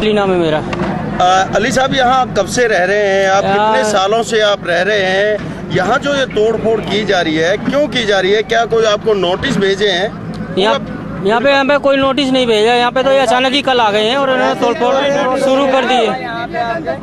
अली नाम है मेरा। अली साहब, यहाँ कब से रह रहे हैं आप? कितने सालों से आप रह रहे हैं? यहाँ जो ये तोड़ फोड़ की जा रही है, क्यों की जा रही है? क्या कोई आपको नोटिस भेजे हैं? यहाँ पे कोई नोटिस नहीं भेजा। यहाँ पे तो ये अचानक ही कल आ गए हैं और इन्होंने तोड़ फोड़ शुरू कर दी है।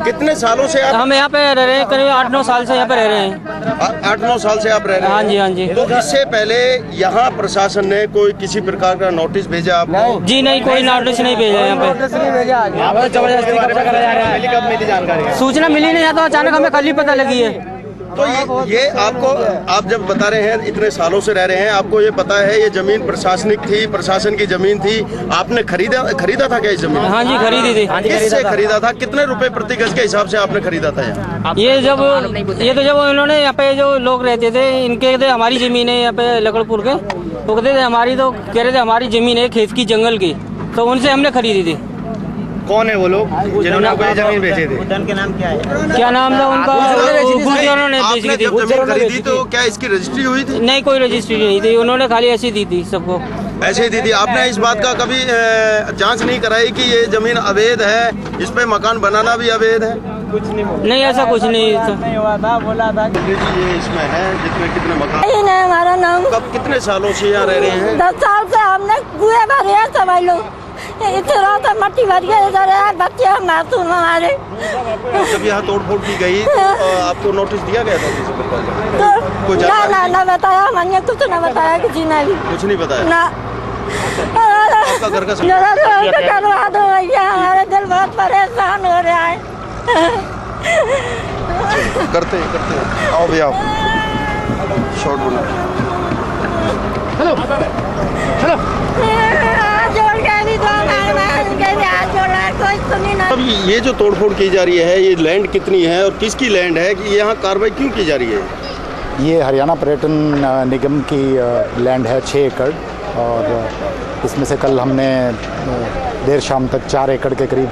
कितने सालों से आप? हम यहाँ पे रह रहे हैं, करीब 8-9 साल से यहाँ पे रह रहे हैं। 8-9 साल से आप रह रहे हैं? हाँ जी, हाँ जी। तो इससे पहले यहाँ प्रशासन ने कोई किसी प्रकार का नोटिस भेजा आपको? जी नहीं, कोई नोटिस नहीं भेजा यहाँ पे। जबरदस्ती कब्जा करा जा रहा है। कब मिली जानकारी? सूचना मिली नहीं, तो अचानक हमें कल ही पता लगी है। तो ये आपको, आप जब बता रहे हैं इतने सालों से रह रहे हैं, आपको ये पता है ये जमीन प्रशासनिक थी, प्रशासन की जमीन थी, आपने खरीदा था क्या इस जमीन? हाँ जी, खरीदी थी। किससे खरीदा था? कितने रुपए प्रति गज के हिसाब से आपने खरीदा था यहाँ? ये तो जब इन्होंने यहाँ पे जो लोग रहते थे, इनके थे हमारी जमीन है यहाँ पे लकड़पुर के, वो कहते थे हमारी, तो कह रहे थे हमारी जमीन है खेत की, जंगल की, तो उनसे हमने खरीदी थी। कौन है वो लोग जिन्होंने आपको ये जमीन बेचे थे? उनका नाम क्या है? क्या नाम था उनका? आपने जब जमीन खरीदी तो क्या इसकी रजिस्ट्री हुई थी? नहीं, कोई रजिस्ट्री नहीं थी, उन्होंने खाली ऐसी दी थी सबको। ऐसे ही दी थी? आपने इस बात का कभी जांच नहीं कराई कि ये जमीन अवैध है, इस पे मकान बनाना भी अवैध है? कुछ नहीं, ऐसा कुछ नहीं हुआ था। बोला था ये इसमें है जितने कितने मकान? नहीं, हमारा नाम। कब कितने सालों से यहाँ रह रहे हैं? 10 साल से हमने कुएं भरे हैं समझ लो। इतना तो मट्टी भर के इधर है, बच्चे मासूम हमारे। जब यहाँ तोड़ फोड़ की गई तो आपको नोटिस दिया गया था किसी प्रकार? तो ना बताया, हमने कुछ ना बताया किसी ने भी। कुछ नहीं बताया ना। आपका घर का करवा दो भैया, हमारे दिल बहुत परेशान हो रहा है। करते आओ भैया, शॉर्ट बना। हेलो अब ये जो तोड़फोड़ की जा रही है, ये लैंड कितनी है और किसकी लैंड है कि यहाँ कार्रवाई क्यों की जा रही है? ये हरियाणा पर्यटन निगम की लैंड है 6 एकड़, और इसमें से कल हमने देर शाम तक 4 एकड़ के करीब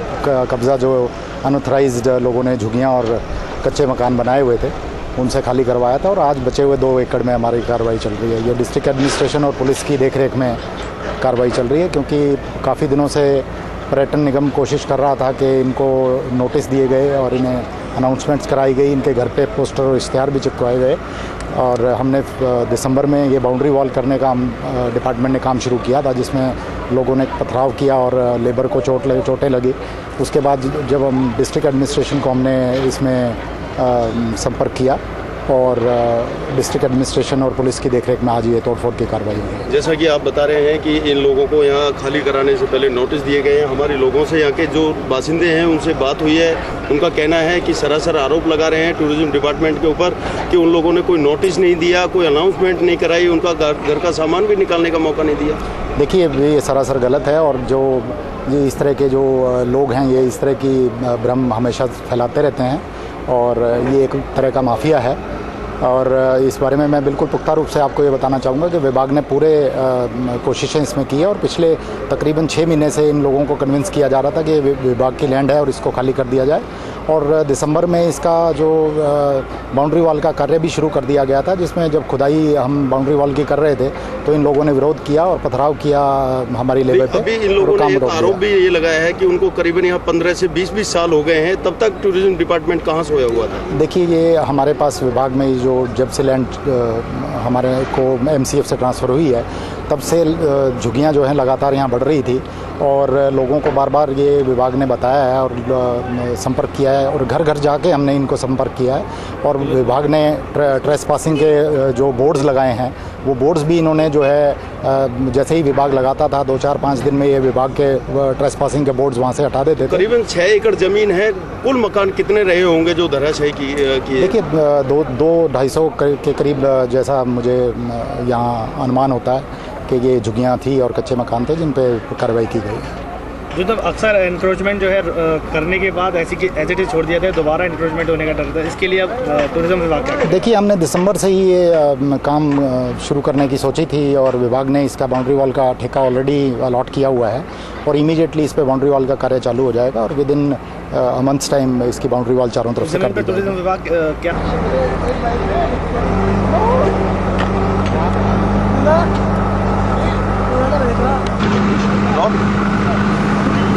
कब्ज़ा जो अनऑथराइज्ड लोगों ने झुग्गियाँ और कच्चे मकान बनाए हुए थे उनसे खाली करवाया था, और आज बचे हुए 2 एकड़ में हमारी कार्रवाई चल रही है। ये डिस्ट्रिक्ट एडमिनिस्ट्रेशन और पुलिस की देखरेख में कार्रवाई चल रही है, क्योंकि काफ़ी दिनों से पर्यटन निगम कोशिश कर रहा था कि इनको नोटिस दिए गए और इन्हें अनाउंसमेंट्स कराई गई, इनके घर पे पोस्टर और इश्तिहार भी चिपकवाए गए, और हमने दिसंबर में ये बाउंड्री वॉल करने का डिपार्टमेंट ने काम शुरू किया था, जिसमें लोगों ने पथराव किया और लेबर को चोटें लगी। उसके बाद जब हम डिस्ट्रिक्ट एडमिनिस्ट्रेशन को हमने इसमें संपर्क किया, और डिस्ट्रिक्ट एडमिनिस्ट्रेशन और पुलिस की देखरेख में आज ये तोड़फोड़ की कार्रवाई हुई है। जैसा कि आप बता रहे हैं कि इन लोगों को यहाँ खाली कराने से पहले नोटिस दिए गए हैं, हमारे लोगों से, यहाँ के जो बासिंदे हैं उनसे बात हुई है, उनका कहना है कि सरासर आरोप लगा रहे हैं टूरिज्म डिपार्टमेंट के ऊपर कि उन लोगों ने कोई नोटिस नहीं दिया, कोई अनाउंसमेंट नहीं कराई, उनका घर का सामान भी निकालने का मौका नहीं दिया। देखिए, ये सरासर गलत है, और जो ये इस तरह के जो लोग हैं ये इस तरह की भ्रम हमेशा फैलाते रहते हैं, और ये एक तरह का माफिया है। और इस बारे में मैं बिल्कुल पुख्ता रूप से आपको ये बताना चाहूँगा कि विभाग ने पूरे कोशिशें इसमें की है, और पिछले तकरीबन 6 महीने से इन लोगों को कन्विंस किया जा रहा था कि ये विभाग की लैंड है और इसको खाली कर दिया जाए। और दिसंबर में इसका जो बाउंड्री वॉल का कार्य भी शुरू कर दिया गया था, जिसमें जब खुदाई हम बाउंड्री वॉल की कर रहे थे तो इन लोगों ने विरोध किया और पथराव किया हमारी लेबर पे। अभी इन लोगों ने आरोप भी ये लगाया है कि उनको करीबन यहाँ 15 से 20 साल हो गए हैं, तब तक टूरिज्म डिपार्टमेंट कहाँ सोया हुआ था? देखिए, ये हमारे पास विभाग में जो जब से लैंड हमारे को MCF से ट्रांसफ़र हुई है, तब से झुग्गियाँ जो हैं लगातार यहाँ बढ़ रही थी, और लोगों को बार बार ये विभाग ने बताया है और संपर्क किया है, और घर घर जाके हमने इनको संपर्क किया है, और विभाग ने ट्रेसपासिंग के जो बोर्ड्स लगाए हैं वो बोर्ड्स भी इन्होंने जो है जैसे ही विभाग लगाता था 2-4-5 दिन में ये विभाग के ट्रेसपासिंग के बोर्ड्स वहाँ से हटा देते थे। करीबन 6 एकड़ ज़मीन है, कुल मकान कितने रहे होंगे जो धराशायी की? देखिए, 200-250 के करीब जैसा मुझे यहाँ अनुमान होता है कि ये झुग्गियाँ थी और कच्चे मकान थे जिन पे कार्रवाई की गई। जो तब अक्सर इंक्रोचमेंट जो है करने के बाद ऐसे ही छोड़ दिया था, दोबारा इंक्रोचमेंट होने का डर था, इसके लिए अब टूरिज्म विभाग क्या? देखिए, हमने दिसंबर से ही ये काम शुरू करने की सोची थी, और विभाग ने इसका बाउंड्री वॉल का ठेका ऑलरेडी अलॉट किया हुआ है, और इमीडिएटली इस पर बाउंड्री वॉल का कार्य चालू हो जाएगा, और with in a months time इसकी बाउंड्री वॉल चारों तरफ से कर दी जाएगी। टूरिज्म विभाग क्या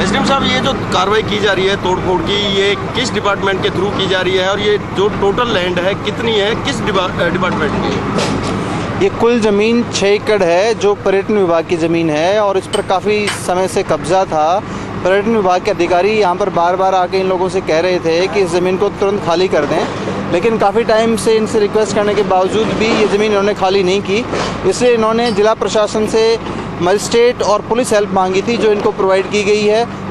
एसडीएम साहब, ये जो कार्रवाई की जा रही है तोड़फोड़ की, ये किस डिपार्टमेंट के थ्रू की जा रही है और ये जो टोटल लैंड है कितनी है, किस डिपार्टमेंट की है? ये कुल ज़मीन 6 एकड़ है जो पर्यटन विभाग की ज़मीन है और इस पर काफ़ी समय से कब्ज़ा था। पर्यटन विभाग के अधिकारी यहाँ पर बार बार आके इन लोगों से कह रहे थे कि इस ज़मीन को तुरंत खाली कर दें, लेकिन काफ़ी टाइम से इनसे रिक्वेस्ट करने के बावजूद भी ये ज़मीन इन्होंने खाली नहीं की। इसलिए इन्होंने जिला प्रशासन से मजिस्ट्रेट और पुलिस हेल्प मांगी थी, जो इनको प्रोवाइड की गई है।